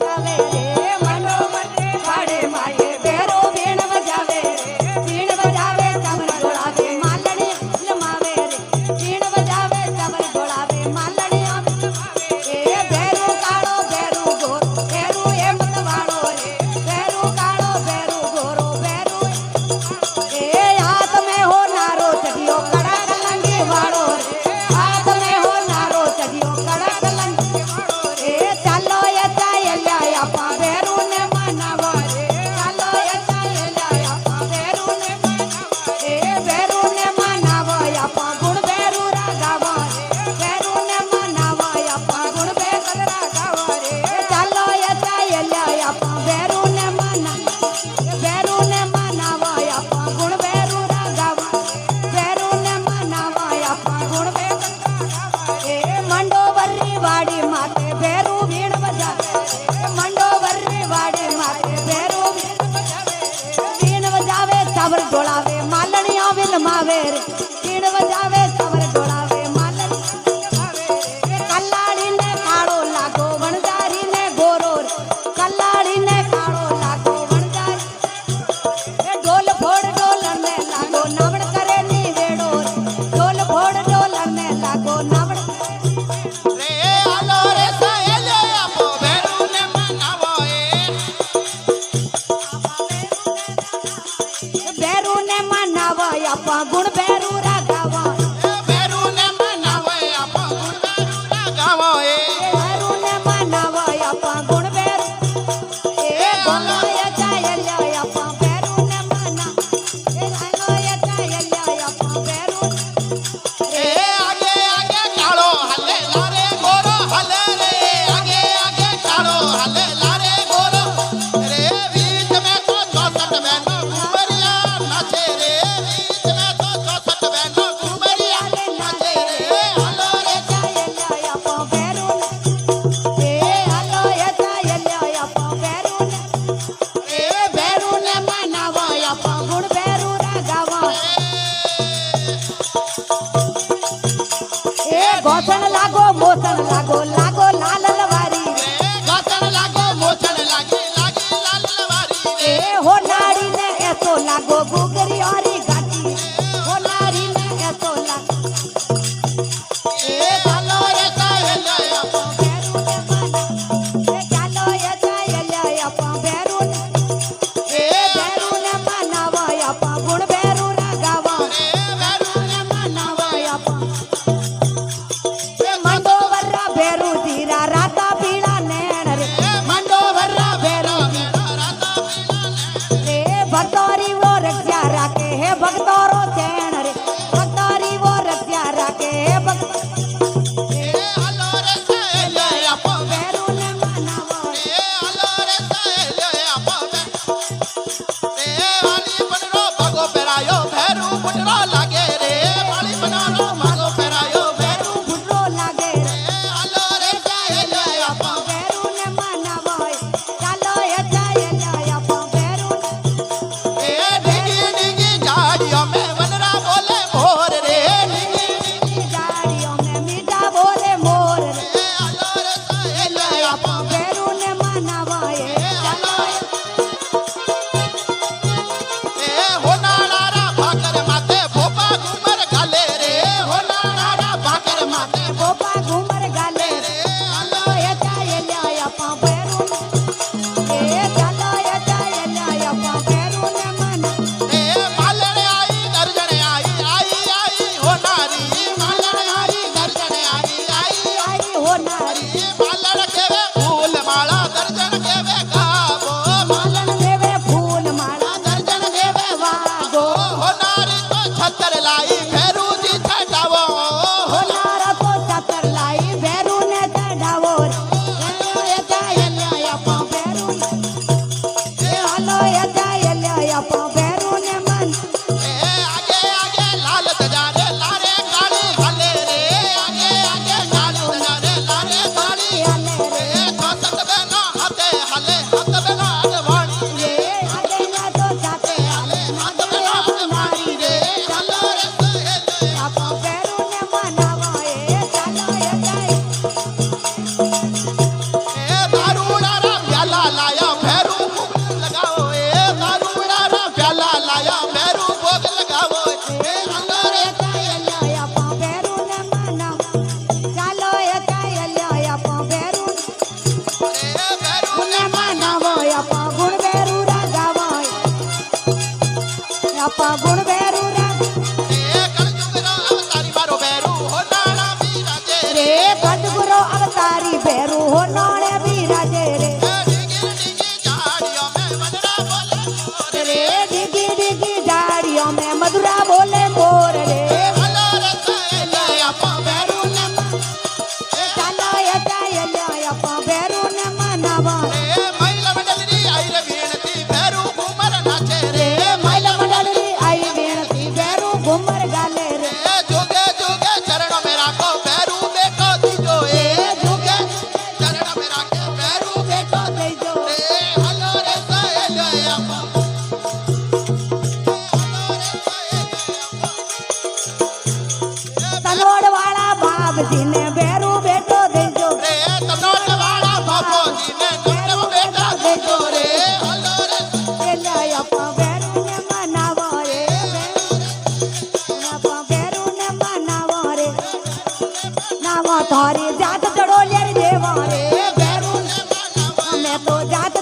जावे रे मंडो मटे वाड़े माये बेरो बीण बजावे रे बीण बजावे चवर ढोलावे मालणी लमावे रे बीण बजावे चवर ढोलावे मालणी लमावे ए बेरू काळो बेरू गोरो बेरू ए मतवाड़ो रे बेरू काळो बेरू गोरो बेरू ए हाथ में हो नारो चढ़ियो कड़क लंगी वाड़ो रे हाथ में हो नारो चढ़ियो कड़क लंगी वाड़ो रे चालो ये चायल्या आपा बेरू ने मनावा रे चालो ये चायल्या आपा बेरू ने मनावा रे बेरू ने मनावा आपा गुण बेरू रागावा रे बेरू ने मनावा आपा गुण बेरू रागावा रे चालो ये चायल्या आपा बेरू ने मनावा बेरू ने मनावा आपा गुण बेरू रागावा बेरू ने मनावा आपा गुण बेरू रागावा रे मंडो वर्री वाड़ी माते बेरू बीण बजावे रे मंडो वर्री वाड़ी माते बेरू बीण बजावे चवर ढोलावे मालणिया विलमावे रे बीण बजावे चवर ढोलावे मालणी रे कल्लाड़ी ने काळो लागो वणजारी ने गोरो रे कल्लाड़ी ने काळो એટલે આપા બેરુને મનાવો રે આપા બેરુને મનાવો રે નાવો તારી જાત ચડો લેર દેવા રે બેરુને અમે તો જાત